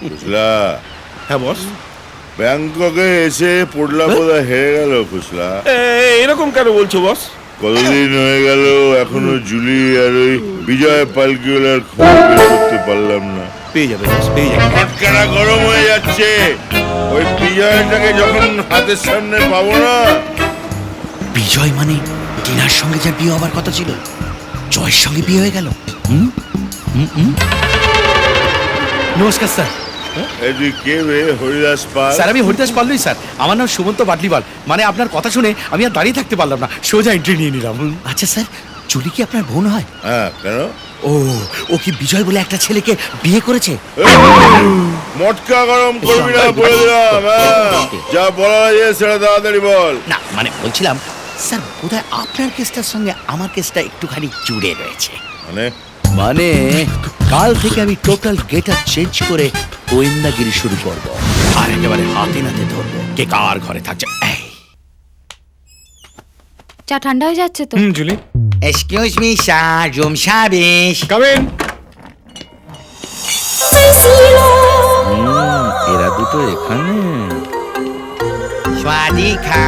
কুশলা, হ্যাঁ বস। ব্যাংককে এসে পড়লা বোধহয় হেরে গেল কুশলা। এরকম কেন বলছো বস? কতদিন হয়ে গেল এখনো জুলি আর ওই বিজয় পালকিওয়ালার খবর বের করতে পারলাম না। পেয়ে যাবে বস, পেয়ে যাবে। ফটকারা গরম হয়ে যাচ্ছে। ওই বিজয়টাকে যখন হাতের সামনে পাবো না। বিজয় মানে টিনার সঙ্গে যার বিয়ে হবার কথা ছিল, জয়ের সঙ্গে বিয়ে হয়ে গেল। নমস্কার স্যার। তুই কে রে? হরিদাস পাল? স্যার আমি হরিদাস পাল্লুই স্যার, আমার নাম সুমন্ত বাটলিওয়াল। মানে আপনার কথা শুনে আমি আর দাঁড়িয়ে থাকতে পারলাম না, সোজা এন্ট্রি নিয়ে নিলাম। আচ্ছা স্যার, জুলি কি আপনার বোন হয়? হ্যাঁ, কেন? ও কি বিজয় বলে একটা ছেলেকে বিয়ে করেছে? মটকা গরম করবি না বলে দিলাম। যা বলা যায় সেটা তাড়াতাড়ি বল। না মানে বলছিলাম স্যার, বোধহয় আপনার কেসটার সঙ্গে আমার কেসটা একটুখানি জুড়ে রয়েছে। মানে কাল থেকে আমি টোটাল গেটআপ চেঞ্জ করে গোয়েন্দাগিরি শুরু করব, আর একেবারে হাতে নাতে ধরবো কে কার ঘরে থাকছে। এই চা ঠান্ডা হয়ে যাচ্ছে তো। Julie, excuse me sir, room service. Come in. এরা দুটো এখানে। স্বাদিকা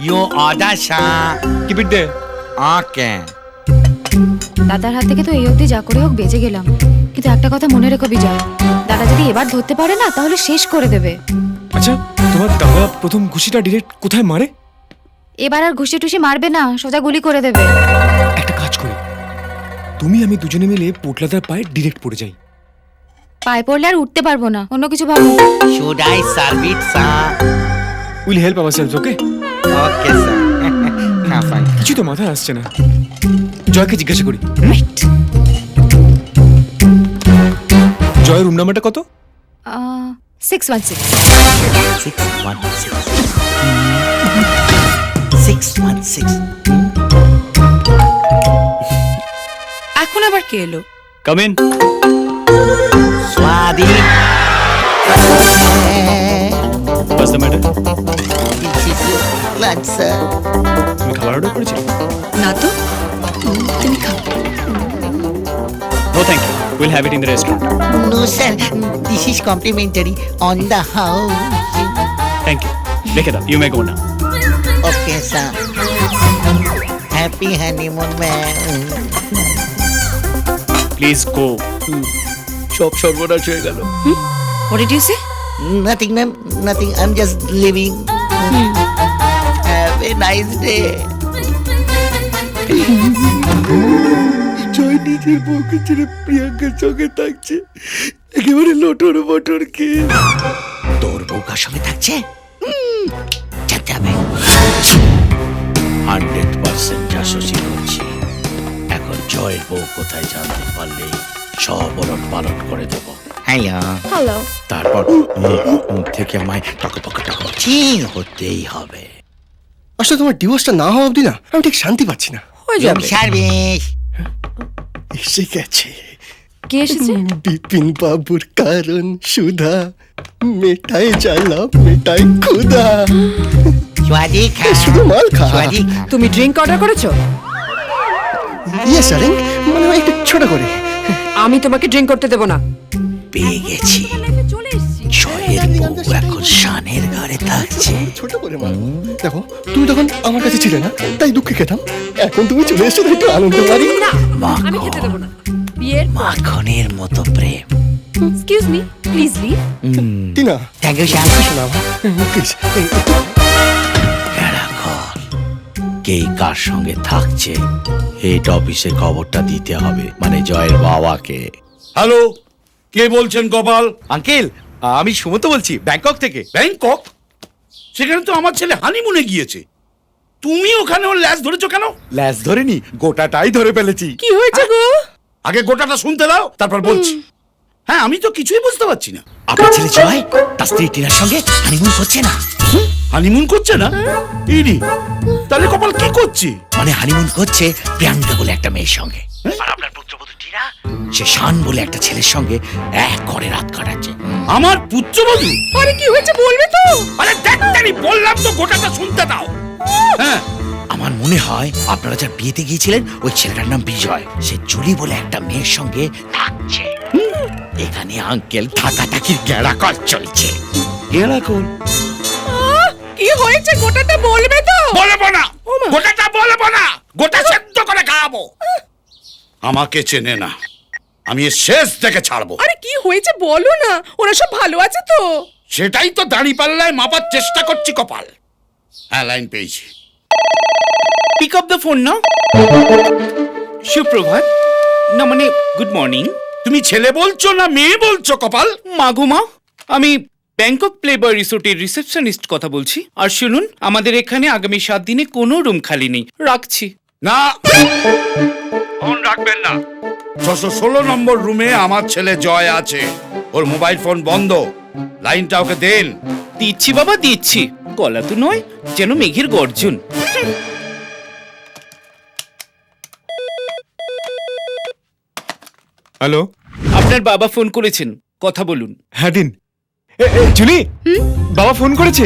you order sir. Keep it there. Okay. দাদার হাত থেকে তো এই অবধি যা করে হোক বেঁচে গেলাম, কিন্তু একটা কথা মনে রেখো বিজয়, দাদা যদি এবার ধরতে পারে না তাহলে শেষ করে দেবে। আচ্ছা, তোমার দাদা প্রথম ঘুষিটা ডিরেক্ট কোথায় মারে? এবার আর ঘুষি টুসি মারবে না, সোজা গুলি করে দেবে। একটা কাজ করি, তুমি আমি দুজনে মিলে পোটলাদার পায়ে ডিরেক্ট পড়ে যাই। পায়ে পড়লে আর উঠতে পারবো না, অন্য কিছু ভাবো। Should I serve it sir? Will help ourselves, okay? Okay sir. Fine. কিছু তো মাথায় আসছে না। জয়কে জিজ্ঞাসা করি। জয়ের রুম নাম্বারটা কত? 616। 616। এখন আবার কে এলো? Come in. স্বাদি। What's the matter? Lunch sir. তুমি খাবার অর্ডার করেছিলে? না তো, তুমি খাও। No thank you, will have it in the restaurant. No sir, this is complimentary on the house. Thank you, রেখে দাও, you may go now. Okay sir. Happy honeymoon man. Please go. সব সর্বনাশ হয়ে গেল। What did you say? Nothing ma'am, nothing. I'm just leaving. Have a nice day. জয় নিজের বউকে ছেড়ে প্রিয়াঙ্কার সঙ্গে থাকছে, একেবারে লটর বটর কে। তোর বউ কার সঙ্গে থাকছে জানতে হবে। 100% জাসুসি করছি। এখন জয়ের বউ কোথায় জানতে পারলে সব ওলট পালট করে দেবো। হ্যালো। তারপর মুখ থেকে আমায় টকপক হতেই হবে। আসলে তোমার ডিভোর্সটা না হওয়া অবধি না আমি ঠিক শান্তি পাচ্ছি না। হয়ে যাবে। সার্ভিস। এসে গেছে কে এসেছে? বিপিন বাবুর কারণ সুধা, মেটাই জ্বালা মেটাই ক্ষুধা। স্বাদি খা। শুধু মাল খা। স্বাদি খা। তুমি ড্রিঙ্ক অর্ডার করেছো? ইয়েস ডার্লিং, মানে হয় একটু ছোট করে। আমি তোমাকে ড্রিঙ্ক করতে দেবো না। পেয়ে গেছি, জয়ের বউ এখন শানের ঘরে থাকছে। ছোট করে মা। দেখো তুমি তখন আমার কাছে ছিলে না, তাই দুঃখে খেতাম। এখন তুমি চলে এসছো, তাই একটু আনন্দ পারি। না, আমি খেতে দেবো না। বিয়ের মাখনের মতো প্রেম। Excuse me, please leave. Tina, thank you sir. শোনা প্লিজ। কে কার সঙ্গে থাকছে হেড অফিসে খবরটা দিতে হবে, মানে জয়ের বাবাকে। হ্যালো, কে বলছেন গোপাল? আঙ্কেল, আমি সুমন্ত বলছি, ব্যাংকক থেকে। ব্যাংকক? সেখানে তো আমার ছেলে হানিমুনে গিয়েছে। তুমি ওখানে ওর ল্যাজ ধরেছো কেন? ল্যাস ধরেনি, গোটাটাই ধরে ফেলেছি। কি হয়েছে গো? আগে গোটাটা শুনতে দাও, তারপর বলছি। হ্যাঁ, আমি তো কিছুই বুঝতে পারছি না। আপনার ছেলে জয় তার স্ত্রী টিনার সঙ্গে হানিমুন করছে না। হানিমুন করছে না? ইনি তাহলে কপাল কি করছে? মানে হানিমুন করছে প্রিয়াঙ্কা বলে একটা মেয়ের সঙ্গে, আর আপনার পুত্রবধূ টিনা সে শান বলে একটা ছেলের সঙ্গে এক ঘরে রাত কাটাচ্ছে। আমার পুত্রবধূ? আরে কি হয়েছে বলবে তো? আরে ডাক্তারি বললাম তো, গোটাটা শুনতে দাও। হ্যাঁ, আমার মনে হয় আপনারা যার বিয়েতে গিয়েছিলেন ওই ছেলেটার নাম বিজয়, সে জুলি বলে একটা মেয়ের সঙ্গে থাকছে। এখানে আঙ্কেল থাকাথাকির গেড়াকল চলছে। গেড়াকল? কি হয়েছে গোটাটা বলবে তো? বলবো না, গোটাটা বলবো না, গোটা সেদ্ধ করে খাওয়াবো। আমাকে চেনে না, আমি এর শেষ দেখে ছাড়বো। আরে কি হয়েছে বলো না, ওরা সব ভালো আছে তো? সেটাই তো দাঁড়িপাল্লায় মাপার চেষ্টা করছি কপাল। হ্যাঁ, লাইন পেয়েছি। পিক আপ দ্য ফোন নাও। সুপ্রভাত, না মানে গুড মর্নিং। তুমি ছেলে বলছো না মেয়ে বলছো কপাল? মাগুমা, আমি ব্যাংকক প্লেবয় রিসোর্টের রিসেপশনিস্ট কথা বলছি। আর শুনুন, আমাদের এখানে আগামী 7 দিনে কোনো রুম খালি নেই। রাখছি। না, ফোন রাখবেন না। 616 নম্বর রুমে আমার ছেলে জয় আছে, ওর মোবাইল ফোন বন্ধ, লাইনটা ওকে দেন। দিচ্ছি বাবা, দিচ্ছি। গলা তো নয়, যেন মেঘের গর্জন। হ্যালো, আপনার বাবা ফোন করেছেন, কথা বলুন। হ্যাঁ দিন। জুলি, বাবা ফোন করেছে,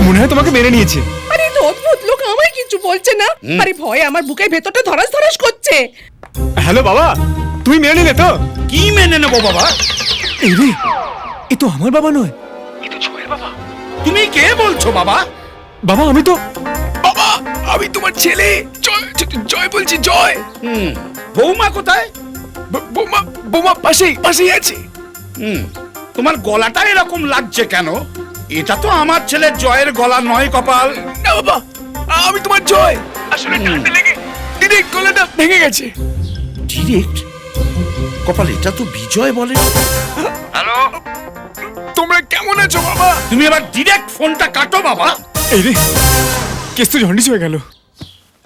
মনে হয় তোমাকে মেনে নিয়েছে। আরে তো অদ্ভুত লোক, আমায় কিছু বলছে না। আরে ভয়ে আমার বুকের ভেতরটা ধরাস ধরাস করছে। হ্যালো বাবা, তুমি মেনে নিলে তো? কি মেনে নেবো বাবা? এই রে, এ তো আমার বাবা নয়। তুমি কে বলছো বাবা? বাবা আমি তো, বাবা আমি তোমার ছেলে জয়। জয় বলছি, জয়। বৌমা কোথায়? বোমা বোমা পাশেই আছে। তোমার গলাটা এরকম লাগছে কেন? এটা তো আমার ছেলের জয়ের গলা নয় কপাল। না বাবা, আমি তোমার জয়। আসলে ঠান্ডা লেগে ডিরেক্ট গলাটা ভেঙে গেছে। ডিরেক্ট? কপাল, এটা তো বিজয় বলে। হ্যালো, তোমরা কেমন আছো বাবা? তুমি এবার ডিরেক্ট ফোনটা কাটো বাবা। এই রে, কেস তো জন্ডিস হয়ে গেল।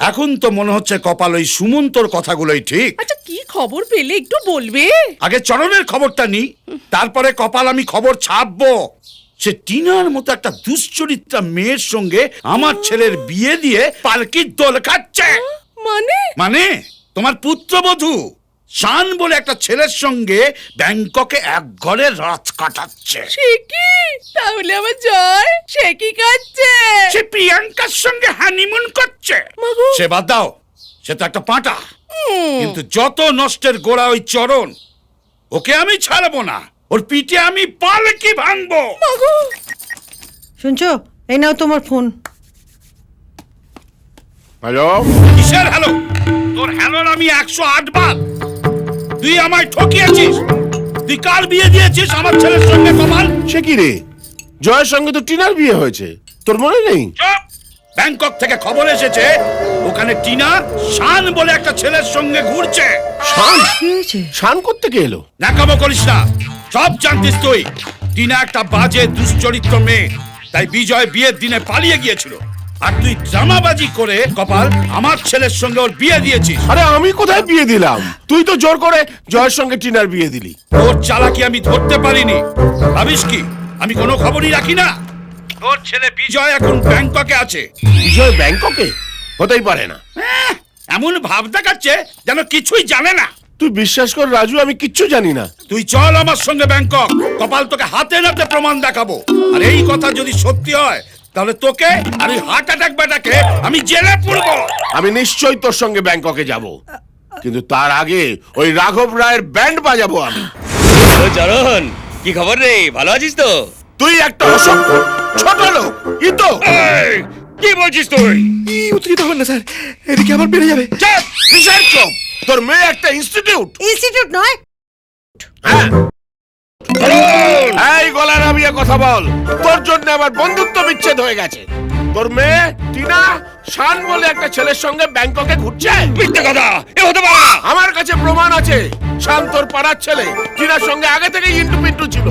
এখন তো মনে হচ্ছে কপাল ওই সুমন্তর কথাগুলোই ঠিক। আচ্ছা কি খবর পেলে একটু বলবে? আগে চরণের খবরটা নি, তারপরে কপাল আমি খবর ছাপবো। সে টিনার মতো একটা দুশ্চরিত্রা মেয়ের সঙ্গে আমার ছেলের বিয়ে দিয়ে পালকির দোল খাচ্ছে। মানে? মানে তোমার পুত্রবধূ শান বলে একটা ছেলের সঙ্গে ব্যাংককে এক ঘরে রাত কাটাচ্ছে। সে কি? তাহলে আমার জয় সে কি কাচ্ছে? সে প্রিয়াঙ্কার সঙ্গে হানিমুন করছে। মাগো। সে বাদ দাও, সে তো একটা পাঁটা। কিন্তু যত নষ্টের গোড়া ওই চরণ, ওকে আমি ছাড়বো না। ওর পিঠে আমি পালকি ভাঙবো। শুনছো, এই নাও তোমার ফোন। হ্যালো, কিসের হ্যালো? তোর হ্যালোর আমি 108 বার। তুই আমায় ঠকিয়েছিস। তুই কার বিয়ে দিয়েছিস আমার ছেলের সঙ্গে কপাল? সে কি রে? জয়ের সঙ্গে তো টিনার বিয়ে হয়েছে, তোর মনে নেই? চুপ! ব্যাংকক থেকে খবর এসেছে ওখানে টিনা শান বলে একটা ছেলের সঙ্গে ঘুরছে। শান? কি হয়েছে? শান করতে এলো? নাকামো করিস না, সব জানতিস তুই। টিনা একটা বাজে দুশ্চরিত্র মেয়ে, তাই বিজয় বিয়ের দিনে পালিয়ে গিয়েছিল। আর তুই ড্রামাবাজি করে কপাল আমার ছেলের সঙ্গে ওর বিয়ে দিয়েছিস। আরে আমি কোথায় বিয়ে দিলাম? তুই তো জোর করে জয়ের সঙ্গে টিনার বিয়ে দিলি। তোর চালাকি আমি ধরতে পারিনি। ভাবিস কি আমি কোনো খবরই রাখি না? তোর ছেলে বিজয় এখন ব্যাংককে আছে। বিজয় ব্যাংককে? হতেই পারে না। এমন ভাব দেখাচ্ছে যেন কিছুই জানে না। তুই বিশ্বাস কর রাজু, আমি কিচ্ছু জানি না। তুই চল আমার সঙ্গে ব্যাংকক, কপাল তোকে হাতে নাতে প্রমাণ দেখাবো। আর এই কথা যদি সত্যি হয় তাহলে তোকে আর ওই হার্ট অ্যাটাক ব্যাটাকে আমি জেলে পুরবো। আমি নিশ্চয়ই তোর সঙ্গে ব্যাংককে যাব, কিন্তু তার আগে ওই রাঘব রায়ের ব্যান্ড বাজাবো আমি। চরণ, কি খবর রে? ভালো আছিস তো? তুই একটা অসভ্য ছোট লোক। তো এই, কি বলছিস তুই? উত্তেজিত হবেন না স্যার, এদিকে আবার বেড়ে যাবে। চুপ! কিসের চুপ? তোর মেয়ে একটা ইনস্টিটিউট। ইনস্টিটিউট নয়। হ্যাঁ, এই গলা নামিয়ে কথা বল। তোর জন্য আমার বন্ধুত্ব বিচ্ছেদ হয়ে গেছে। তোর মেয়ে টিনা শান বলে একটা ছেলের সঙ্গে ব্যাংককে ঘুরছে। মিথ্যে কথা, এ হতে পারে না। আমার কাছে প্রমাণ আছে। শান তোর পাড়ার ছেলে, টিনার সঙ্গে আগে থেকে ইন্টু পিন্টু ছিল।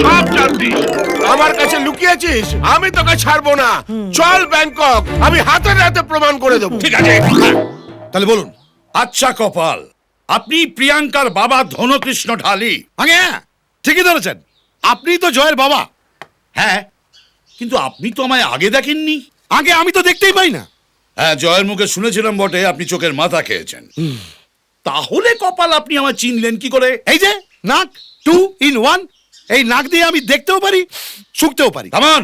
সব জানতিস, আমার কাছে লুকিয়েছিস। আমি তোকে ছাড়বো না। চল ব্যাংকক, আমি হাতে হাতে প্রমাণ করে দেবো। ঠিক আছে, তাহলে বলুন। আচ্ছা কপাল, আপনি প্রিয়াঙ্কার বাবা ধনকৃষ্ণ ঢালি? আগে ঠিকই ধরেছেন, আপনি তো জয়ের বাবা। হ্যাঁ, কিন্তু আপনি তো আমায় আগে দেখেননি। আগে আমি তো দেখতেই পাই না। হ্যাঁ, জয়ের মুখে শুনেছিলাম বটে আপনি চোখের মাথা খেয়েছেন। তাহলে কপাল আপনি আমায় চিনলেন কি করে? এই যে নাক 2 in 1, এই নাক দিয়ে আমি দেখতেও পারি, শুকতেও পারি। কামান,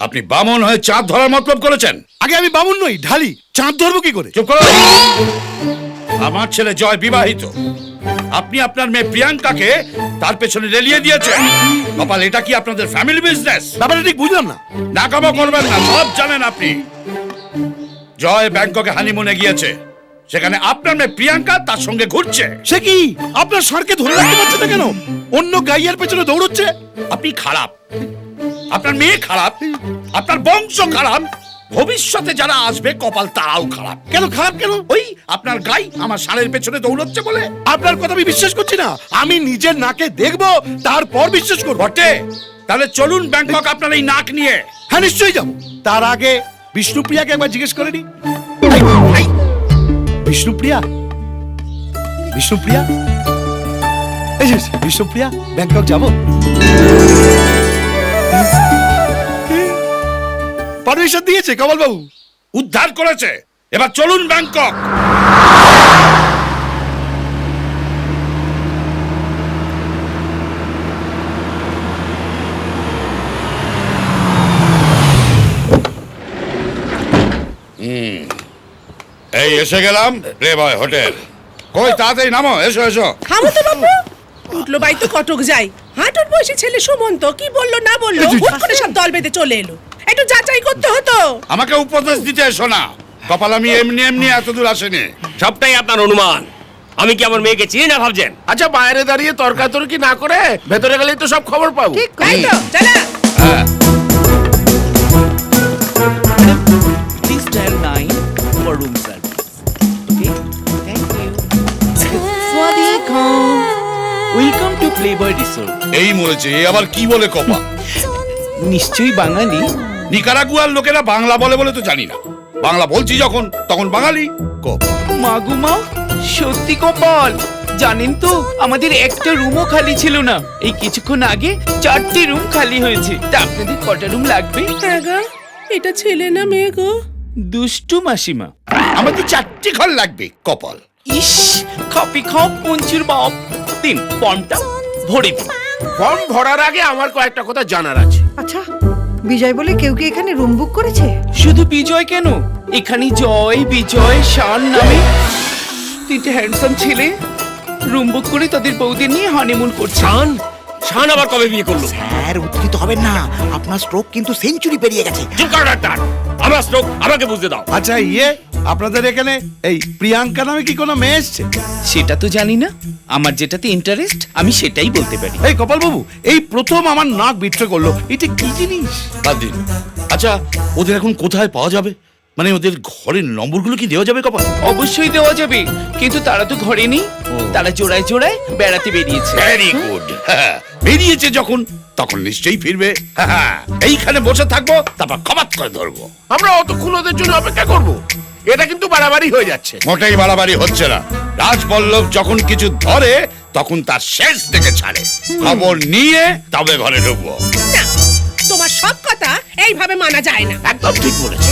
আপনি বামন হয়ে চাঁদ ধরার মতলব করেছেন। আগে আমি বামুন নই, ঢালি। চাঁদ ধরবো কি করে? চুপ করো। আমার ছেলে জয় বিবাহিত, আপনি আপনার মেয়ে প্রিয়াঙ্কাকে তার পেছনে রেলিয়ে দিয়েছেন। কপাল, এটা কি আপনাদের ফ্যামিলি বিজনেস? ব্যাপারটা ঠিক বুঝলাম না। নাকামো করবেন না, সব জানেন আপনি। জয় ব্যাংককে হানিমুনে গিয়েছে, সেখানে আপনার মেয়ে প্রিয়াঙ্কা তার সঙ্গে ঘুরছে। সে কি আপনার স্যারকে ধরে রাখতে পারছে না কেন? অন্য গাইয়ার পেছনে দৌড়চ্ছে। আপনি খারাপ, আপনার মেয়ে খারাপ, আপনার বংশ খারাপ, ভবিষ্যতে যারা আসবে কপাল তারাও খারাপ। কেন খারাপ কেন? ওই আপনার গাই আমার ষাঁড়ের পেছনে দৌড়চ্ছে বলে। আপনার কথা আমি বিশ্বাস করছি না। আমি নিজের নাকে দেখবো, তারপর বিশ্বাস করবো। বটে, তাহলে চলুন ব্যাংকক আপনার এই নাক নিয়ে। হ্যাঁ, নিশ্চয়ই যাবো। তার আগে বিষ্ণুপ্রিয়াকে একবার জিজ্ঞেস করে নি। বিষ্ণুপ্রিয়া, বিষ্ণুপ্রিয়া, এই যে বিষ্ণুপ্রিয়া, ব্যাংকক যাবো। পারমিশন দিয়েছে কমল বাবু। উদ্ধার করেছে, এবার চলুন ব্যাংকক। এই এসে গেলাম প্লেবয় হোটেল। কই তাড়াতাড়ি নামো, এসো এসো। থামো তো বাবু, উঠলো বাই তো কটক যাই। হাঁটুর বয়সী ছেলে সুমন্ত কি বললো না বললো, হুট করে সব দল বেঁধে চলে এলো। একটু যাচাই করতে হতো। আমাকে উপদেশ দিতে এসো না। কপাল, আমি এমনি এমনি এত দূর আসেনি। সবটাই আপনার অনুমান। আমি কি আমার মেয়েকে চিনি না ভাবছেন? আচ্ছা, বাইরে দাঁড়িয়ে তর্কাতর্কি না করে ভেতরে গেলেই তো সব খবর পাবো। তাই তো, চলা। Please dial 9 for room service. Okay? Thank you. Swadikam. Welcome to Playboy Resort. এই মরেছে, এ আবার কি বলে কপাল? নিশ্চয়ই বাঙালি। নিকারাগুয়ার লোকেরা বাংলা বলে বলে তো জানি না। বাংলা বলছি যখন, তখন বাঙালি। মাগুমা, সত্যি কপাল। জানেন তো, আমাদের একটা রুমও খালি ছিল না। এই কিছুক্ষণ আগে 4টি রুম খালি হয়েছে। তা আপনাদের কটা রুম লাগবে? হ্যাঁ গো, এটা ছেলে না মেয়ে গো? দুষ্টু মাসিমা। আমাদের 4টি ঘর লাগবে কপাল। ইস, খাপি খাপ পঞ্চুর বাপ। দিন ফর্মটা ভরে দিন। ফর্ম ভরার আগে আমার কয়েকটা কথা জানার আছে। আচ্ছা, বিজয় বলে কেউ কি এখানে রুম বুক করেছে? শুধু বিজয় কেন, এখানে জয়, বিজয়, শান নামে 3টে হ্যান্ডসাম ছেলে রুম বুক করে তাদের বউদের নিয়ে হানিমুন করছে। শান শান আবার কবে বিয়ে করলো? স্যার, উত্তেজিত হবেন না। আপনার স্ট্রোক কিন্তু সেঞ্চুরি পেরিয়ে গেছে। চুপ করো ডাক্তার, আমার স্ট্রোক, আমাকে বুঝতে দাও। আচ্ছা, আপনাদের এখানে এই প্রিয়াঙ্কা নামে কি কোনো মেয়ে এসছে? সেটা তো জানি না। আমার যেটাতে ইন্টারেস্ট আমি সেটাই বলতে পারি। এই কপাল বাবু, এই প্রথম আমার নাক বিট্রে করলো। এটা কি জিনিস? বাদ দিন। আচ্ছা, ওদের এখন কোথায় পাওয়া যাবে? মানে ওদের ঘরের নম্বরগুলো কি দেওয়া যাবে কপাল? অবশ্যই দেওয়া যাবে, কিন্তু তারা তো ঘরে নেই। তারা জোড়ায় জোড়ায় বেড়াতে বেরিয়েছে। Very good. বেরিয়েছে যখন, তখন নিশ্চয়ই ফিরবে। এইখানে বসে থাকবো, তারপর খবাত করে ধরবো। আমরা অতক্ষণ ওদের জন্য অপেক্ষা করব? এটা কিন্তু বাড়াবাড়ি হয়ে যাচ্ছে। মোটেই বাড়াবাড়ি হচ্ছে না। রাজবল্লভ যখন কিছু ধরে, তখন তার শেষ দেখে ছাড়ে। খবর নিয়ে তবে ঘরে ঢুকবো। না, তোমার সব কথা এইভাবে মানা যায় না। একদম ঠিক বলেছে।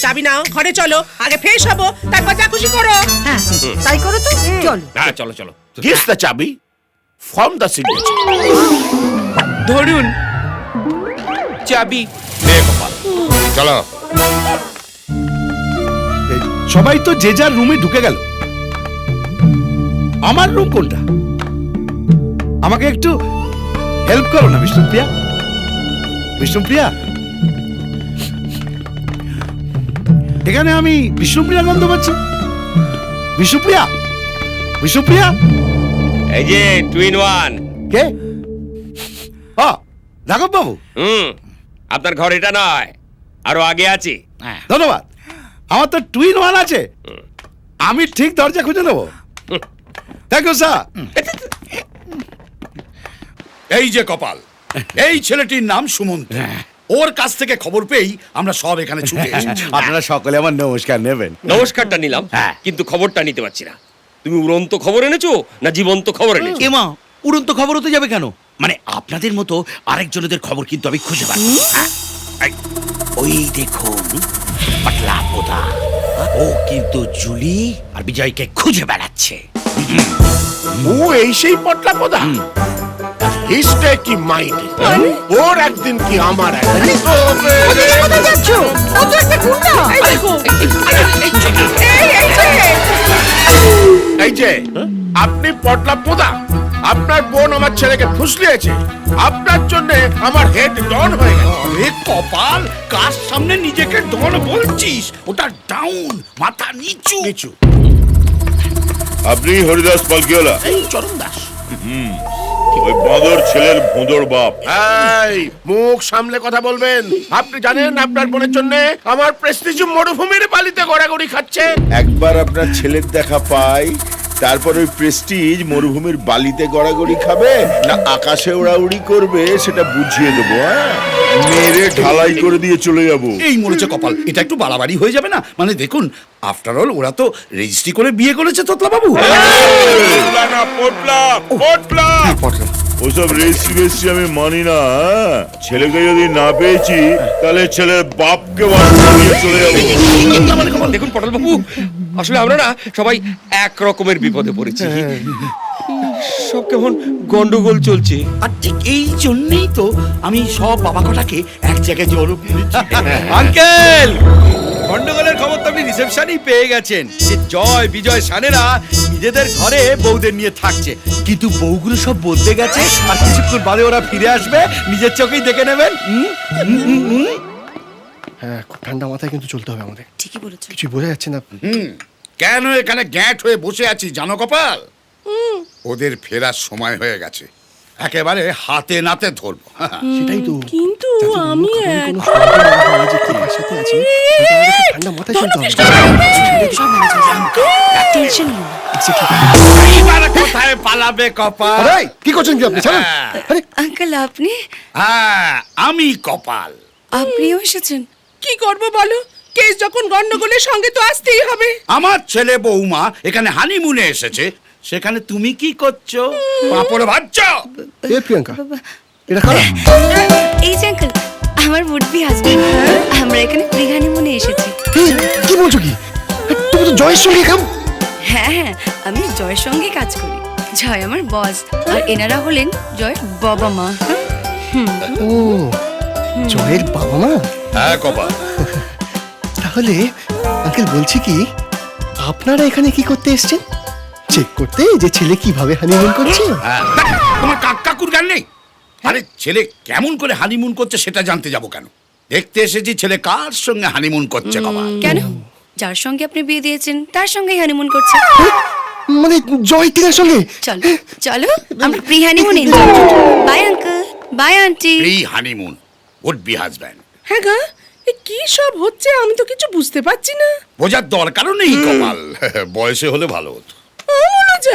চাবি নাও, ঘরে চলো, আগে ফ্রেশ হবো, তারপর যা খুশি করো। হ্যাঁ, তাই করো তো। চলো। হ্যাঁ চলো চলো। Kiss the চাবি, form the signature. ধরুন চাবি। নে কপাল, চলো। এই, সবাই তো যে যার রুমে ঢুকে গেল। আমার রুম কোনটা? আমাকে একটু হেল্প করো না বিষ্ণুপ্রিয়া। বিষ্ণুপ্রিয়া, এখানে আমি বিষ্ণুপ্রিয়া গন্ধ পাচ্ছি। বিষ্ণুপ্রিয়া, বিষ্ণুপ্রিয়া। এই যে 2 in 1। কে? রাঘব বাবু, আপনার ঘর এটা নয়, আরো আগে আছে। ধন্যবাদ। আমার তো 2 in 1 আছে। আমি ঠিক দরজা খুঁজে নেবো। Thank you sir. এই যে কপাল, এই ছেলেটির নাম সুমন্ত। ওর কাছ থেকে খবর পেয়েই আমরা সব এখানে ছুটে এসেছি। আপনারা সকলে আমার নমস্কার নেবেন। নমস্কারটা নিলাম, কিন্তু খবরটা নিতে পারছি না। তুমি উড়ন্ত খবর এনেছো না জীবন্ত খবর এনেছো? এমা, উড়ন্ত খবর হতে যাবে কেন? মানে আপনাদের মতো আরেকজনদের খবর কিন্তু আমি খুঁজে পাচ্ছি। ওই দেখুন, পাতলা পোদা, ও কিন্তু জুলি আর বিজয়কে খুঁজে বেড়াচ্ছে। ও এই সেই পটলা পদা? হিস্টে কি মাইন্ড, ওর একদিন কি আমার একদিন। কোথায় যাচ্ছ? ও তো একটা গুন্ডা। এই দেখো, এই যে আপনি পটলা পোদা, আপনার বোন আমার ছেলেকে ফুসলিয়েছে, আপনার জন্য আমার হেড ডন হয়ে গেছে। আরে কপাল, কার সামনে নিজেকে ডন বলছিস? ওটা ডাউন, মাথা নিচু নিচু। আপনি হরিদাস পালকিওয়ালা, এই চরণ দাস। ওই বাঁদর ছেলের ভোঁদর বাপ। এই মুখ সামলে কথা বলবেন। আপনি জানেন আপনার বোনের জন্য আমার প্রেস্টিজ মরুভূমির বালিতে গড়াগড়ি খাচ্ছে। একবার আপনার ছেলের দেখা পাই, তারপর ওই প্রেস্টিজ মরুভূমির বালিতে গড়াগড়ি খাবে না আকাশে ওড়াউড়ি করবে সেটা বুঝিয়ে দেবো। মেরে ঢালাই করে দিয়ে চলে যাবো। এই মরেছে কপাল, এটা একটু বাড়াবাড়ি হয়ে যাবে না? মানে দেখুন, আফটার অল ওরা তো রেজিস্ট্রি করে বিয়ে করেছে তোতলা বাবু। পোটলা না পোটলা, পোটলা। ওসব রেজিস্ট্রি আমি মানি না। ছেলেকে যদি না পেয়েছি তাহলে ছেলের বাপকে বাড়ি নিয়ে চলে যাবো। দেখুন পটল বাবু, আসলে আমরা না সবাই এক রকমের বিপদে পড়েছি। সব কেমন গন্ডগোল চলছে। আর ঠিক এই জন্যই তো আমি সব বাবা কটাকে এক জায়গায় জড়ো করেছি। আঙ্কেল, গন্ডগোলের খবর তো আপনি রিসেপশনেই পেয়ে গেছেন যে জয় বিজয় সানেরা নিজেদের ঘরে বউদের নিয়ে থাকছে, কিন্তু বউগুলো সব বলতে গেছে আর কিছুক্ষণ বাদে ওরা ফিরে আসবে, নিজের চোখেই দেখে নেবেন। হ্যাঁ, খুব ঠান্ডা মাথায় কিন্তু চলতে হবে আমাদের। ঠিকই বলেছো। কিছুই বোঝা যাচ্ছে না। কেন এখানে গ্যাট হয়ে বসে আছি জানো কপাল? ওদের ফেরার সময় হয়ে গেছে, একেবারে হাতে নাতে ধরবো। সেটাই তো। কিন্তু আমি কোনো সন্দেহ না হয় যে কে কার সাথে আছে, সেটা আমাদের খুব ঠান্ডা মাথায় চলতে হবে। টেনশন নিও না। এইবার কোথায় পালাবে কপাল? আরে, কি করছেন কি আপনি? ছাড়ুন। আরে, আঙ্কেল আপনি হ্যাঁ, আমি কপাল। আপনিও এসেছেন? কি করব বলো, কেস যখন গন্ডগোলের সঙ্গে তো আসতেই হবে। আমার ছেলে বৌমা এখানে হানিমুনে এসেছে, সেখানে তুমি কি করছো? পাপড় ভাজছো? এ প্রিয়াঙ্কা, এটা খারাপ। এই যে আঙ্কেল, আমার বুডবি হাজবেন্ড, আমরা এখানে প্রি হানিমুনে এসেছি। কি বলছো কি? তুমি তো জয়ের সঙ্গে কাম। হ্যাঁ হ্যাঁ, আমি জয়ের সঙ্গে কাজ করি। জয় আমার বস, আর এনারা হলেন জয়ের বাবা মা। ও, জয়ের বাবা মা? হ্যাঁ কপাল। তাহলে আঙ্কেল বলছি কি, আপনারা এখানে কি করতে এসেছেন? চেক করতে যে ছেলে কিভাবে হানিমুন করছে? হ্যাঁ, তোমার কাকুর গান নেই? আরে ছেলে কেমন করে হানিমুন করছে সেটা জানতে যাব কেন? দেখতে এসেছি ছেলে কার সঙ্গে হানিমুন করছে কপাল। কেন? যার সঙ্গে আপনি বিয়ে দিয়েছেন তার সঙ্গেই হানিমুন করছে। মানে জয় টিনার সঙ্গে? চলো চলো, আমরা প্রি হানিমুন এনজয় করি। Bye uncle, bye aunty. Pre honeymoon, would be husband. হ্যাঁ গা, এ কি সব হচ্ছে আমি তো কিছু বুঝতে পারছি না। বোঝার দরকারও নেই কপাল, বয়সে হলে ভালো হতো।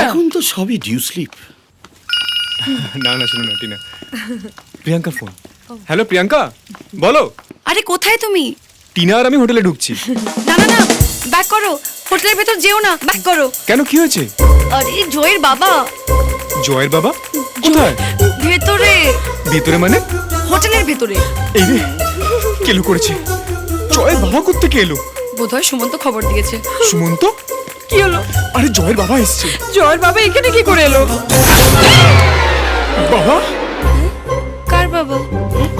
এখন তো সবই ডিউ স্লিপ। না না, শুনো না টিনা, প্রিয়াঙ্কা ফোন। হ্যালো প্রিয়াঙ্কা, বলো। আরে কোথায় তুমি? টিনা আর আমি হোটেলে ঢুকছি। না না না, ব্যাক করো, হোটেলের ভেতর যেও না, ব্যাক করো। কেন, কি হয়েছে? আরে জয়ের বাবা। জয়ের বাবা কোথায়? ভেতরে। ভেতরে মানে? হোটেলের ভেতরে। এই রে, কেলো করেছে। জয়ের বাবা কোত্থেকে এলো? বোধহয় সুমন্ত খবর দিয়েছে। সুমন্ত? কি হলো? আরে জয়ের বাবা এসছে। জয়ের বাবা এখানে কি করে এলো? বাবা? কার বাবা?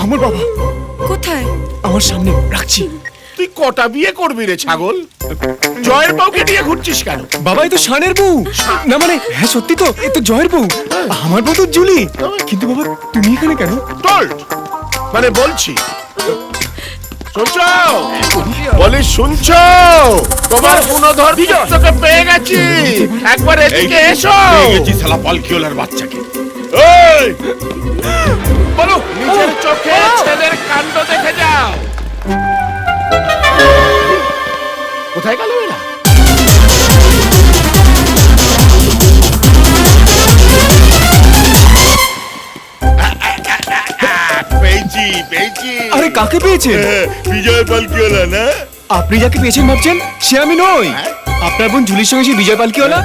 আমার বাবা। কোথায়? আমার সামনে, রাখছি। তুই কটা বিয়ে করবি রে ছাগল? জয়ের বউকে নিয়ে ঘুরছিস কেন? বাবা, এই তো শানের বউ। না মানে, হ্যাঁ সত্যি তো, এই তো জয়ের বউ। আমার বউ তো জুলি। কিন্তু বাবা, তুমি এখানে কেন? টোল্ড মানে বলছি, শুনছো? বলি শুনছো? তোমার গুণধর তোকে পেয়ে গেছি, একবার এদিকে এসো। গেছি শালা পালকিওলার বাচ্চাকে। এই, বলো নিজের চোখে ছেলের কাণ্ড দেখে যাও। কোথায় গেল এরা? পেয়েছি পেয়েছি। আরে কাকে পেয়েছে? বিজয় পালকিওয়ালা না? আপনি যাকে পেয়েছেন ভাবছেন সে আমি নই। আপনার বোন জুলির সঙ্গে সে বিজয় পালকিওয়ালা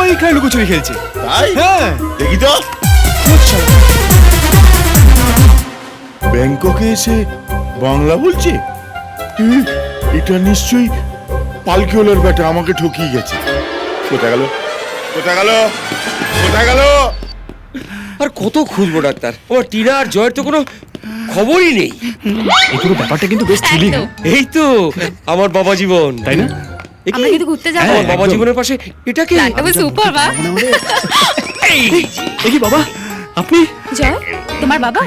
ওইখানে লুকোচুরি খেলছে। তাই? হ্যাঁ। দেখি তো। ব্যাংককে এসে বাংলা বলছে? এটা নিশ্চয়ই পালকিওলার ব্যাটা আমাকে ঠকিয়ে গেছে। কোথায় গেল? কোথায় গেল? কোথায় গেল? আর কত খুঁজবো ডাক্তার? ও টিনা আর জয়ের তো কোনো খবরই নেই। এই পুরো ব্যাপারটা কিন্তু বেশ থ্রিলিং। এই তো আমার বাবা জীবন, তাই না? আমরা কিন্তু ঘুরতে যাবো। আমার বাবা জীবনের পাশে এটা কি? প্ল্যানটা সুপার বা। এ কি বাবা আপনি? জয়, তোমার বাবা?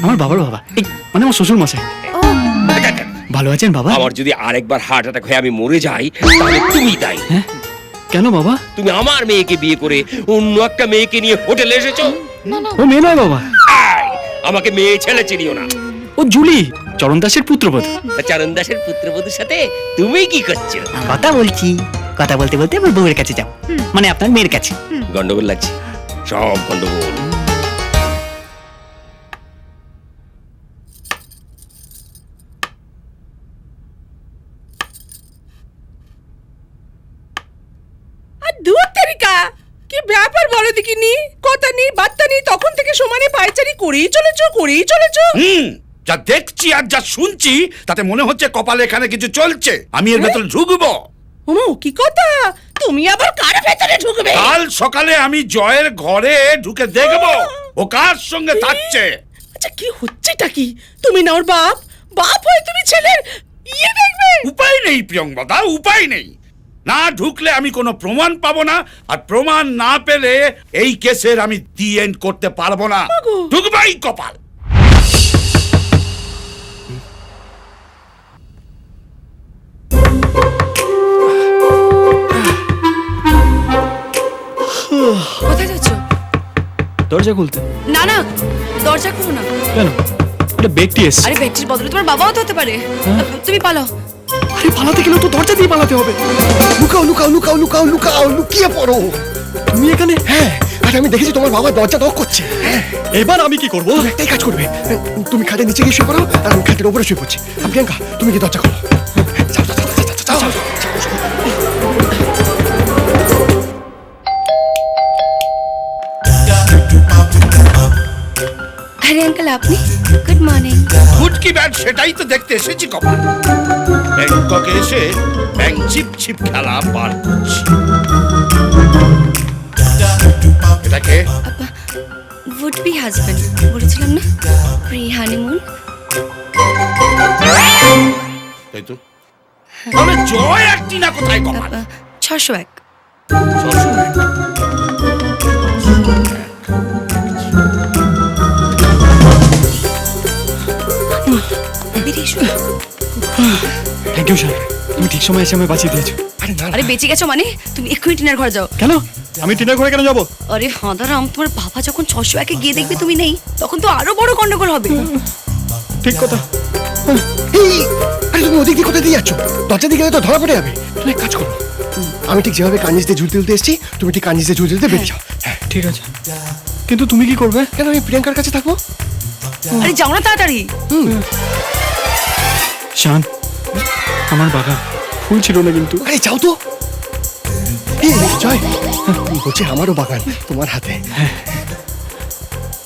আমার বাবার বাবা, এই মানে আমার শ্বশুর মশাই। ও, ভালো আছেন বাবা? আমার যদি আরেকবার হার্ট অ্যাটাক হয়ে আমি মরে যাই তাহলে তুমি তাই। কেন বাবা? তুমি আমার মেয়েকে বিয়ে করে অন্য একটা মেয়েকে নিয়ে হোটেলে এসেছো। ও মেয়ে নয় বাবা, আমাকে মেয়ে ছেলে চিনিও না। ও জুলি, চরণ দাসের পুত্রবধূ। চরণ দাসের পুত্রবধূর সাথে তুমি কি করছো? কথা বলছি, কথা বলতে বলতে আমার বউয়ের কাছে যাও, মানে আপনার মেয়ের কাছে। গন্ডগোল লাগছে, সব গন্ডগোল। আর দূর তারিকা কি ব্যাপার বলো দেখিনি, কথা নেই বার্তা নেই, তখন থেকে সমানে পায়চারি করেই চলেছো। যা দেখছি আর যা শুনছি তাতে মনে হচ্ছে কপালে এখানে কিছু চলছে। আমি এর ভেতরে ঢুকবো। ওমা কি কথা, তুমি আবার কার ভেতরে ঢুকবে? কাল সকালে আমি জয়ের ঘরে ঢুকে দেখবো ও কার সঙ্গে থাকছে। আচ্ছা কি হচ্ছেটা কি? তুমি না ওর বাপ হয়ে তুমি ছেলের ইয়ে দেখবে? উপায় নেই প্রিয়ঙ্গদা, উপায় নেই। না ঢুকলে আমি কোনো প্রমাণ পাবো না, আর প্রমাণ না পেলে এই কেসের আমি দি এন্ড করতে পারবো না। ঢুকবাই কপাল। কোথায় যাচ্ছো? দরজা খুলতে। না না, দরজা খুলো না। কেন? এটা ব্যক্তি এসছে। আরে ব্যক্তির বদলে তোমার বাবাও তো হতে পারে। তুমি পালাও। আরে পালাতে গেলে তো দরজা দিয়ে পালাতে হবে। লুকাও লুকাও লুকাও লুকাও লুকাও, লুকিয়ে পড়ো। তুমি এখানে? হ্যাঁ, আর আমি দেখেছি তোমার বাবা দরজা নক করছে। এবার আমি কি করবো? তুমি একটাই কাজ করবে, তুমি খাটের নিচে গিয়ে শুয়ে পড়ো, আর আমি খাটের উপরে শুয়ে পড়ছি। আর প্রিয়াঙ্কা, তুমি কি দরজা খোলো। যাও যাও যাও যাও যাও। আরে আঙ্কেল আপনি? Good morning. গুড কি ব্যাড সেটাই তো দেখতে এসেছি কপাল। ব্যাংককে এসে ব্যাংক চিপ চিপ খেলা পার করছি। এটাকে উড বি হাজবেন্ড বলেছিলাম না, প্রি হানিমুন। তাই তো। তাহলে জয় আর টিনা কোথায় কপাল? 601। বেরিয়ে এসো। থ্যাংক ইউ স্যার, তুমি ঠিক সময় এসে আমায় বাঁচিয়ে দিয়েছো। আরে না, আরে বেঁচে গেছো মানে? তুমি এক্ষুনি টিনার ঘরে যাও। কেন? আমি টিনার ঘরে কেন যাবো? আরে হাঁদারাম, তোমার বাবা যখন 601-এ গিয়ে দেখবে তুমি নেই, তখন তো আরো বড় গন্ডগোল হবে। ঠিক কথা। এই, আরে তুমি ওদিক দিয়ে কোথায় দিয়ে যাচ্ছ? দরজা দিয়ে গেলে তো ধরা পড়ে যাবে। তুমি এক কাজ করো, আমি ঠিক যেভাবে কানিজ দিয়ে ঝুল তুলতে এসেছি, তুমি ঠিক কানিজ দিয়ে ঝুল তুলতে বেরিয়ে যাও। হ্যাঁ ঠিক আছে, কিন্তু তুমি কি করবে? কেন আমি প্রিয়াঙ্কার কাছে থাকবো। আরে যাও না তাড়াতাড়ি। শান, আমার বাগান ফুল ছিল না কিন্তু। আরে যাও তো। এই জয়, বলছি আমারও বাগান তোমার হাতে।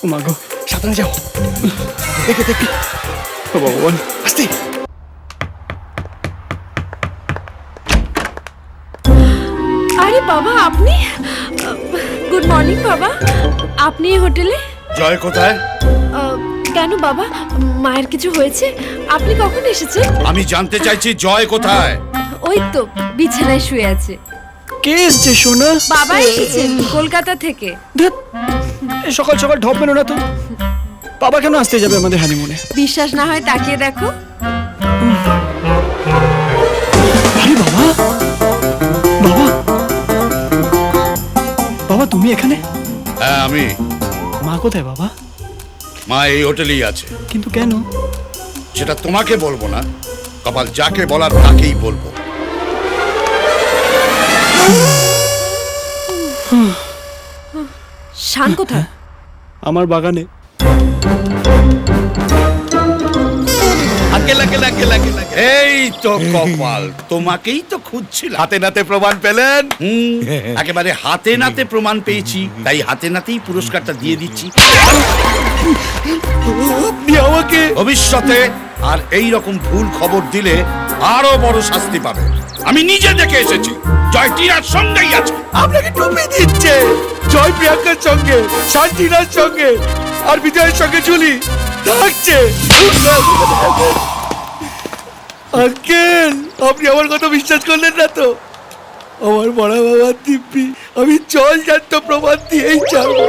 ও মাগো, সাবধানে যাও। দেখে দেখি। ও ভগবান, আস্তে। আরে বাবা আপনি? গুড মর্নিং বাবা, আপনি এই হোটেলে? জয় কোথায়? কেন বাবা, মায়ের কিছু হয়েছে? আপনি কখন এসেছেন? আমি জানতে চাইছি জয় কোথায়? ওই তো বিছানায় শুয়ে আছে। কে এসছে সোনা? বাবা এসেছেন কলকাতা থেকে। সকাল সকাল ঢপ মেলো না তো। বাবা কেন আসতে যাবে আমাদের হানিমুনে? বিশ্বাস না হয় তাকিয়ে দেখো। আরে বাবা, বাবা, বাবা তুমি এখানে? হ্যাঁ আমি। মা কোথায় বাবা? মা এই হোটেলেই আছে। কিন্তু কেন? সেটা তোমাকে বলবো না কপাল, যাকে বলার তাকেই বলবো। শান কোথায়? আমার বাগানে। এই তো কপাল, তোমাকেই তো খুঁজছিলাম। হাতে নাতে প্রমাণ পেলেন? একেবারে হাতে নাতে প্রমাণ পেয়েছি, তাই হাতে নাতেই পুরস্কারটা দিয়ে দিচ্ছি। আপনি আমাকে ভবিষ্যতে আর এই রকম ভুল খবর দিলে আরো বড় শাস্তি পাবে। আমি নিজে দেখে এসেছি, জয় টিনার সঙ্গেই আছে। আপনাকে টুপি দিচ্ছে। জয় প্রিয়াঙ্কার সঙ্গে, শান্তিনার সঙ্গে, আর বিজয়ের সঙ্গে ঝুলি থাকছে। আঙ্কেল, আপনি আমার কথা বিশ্বাস করলেন না তো? আমার বড় বাবার দিব্যি আমি জল জান্ত প্রমাণ দিয়েই ছাড়বো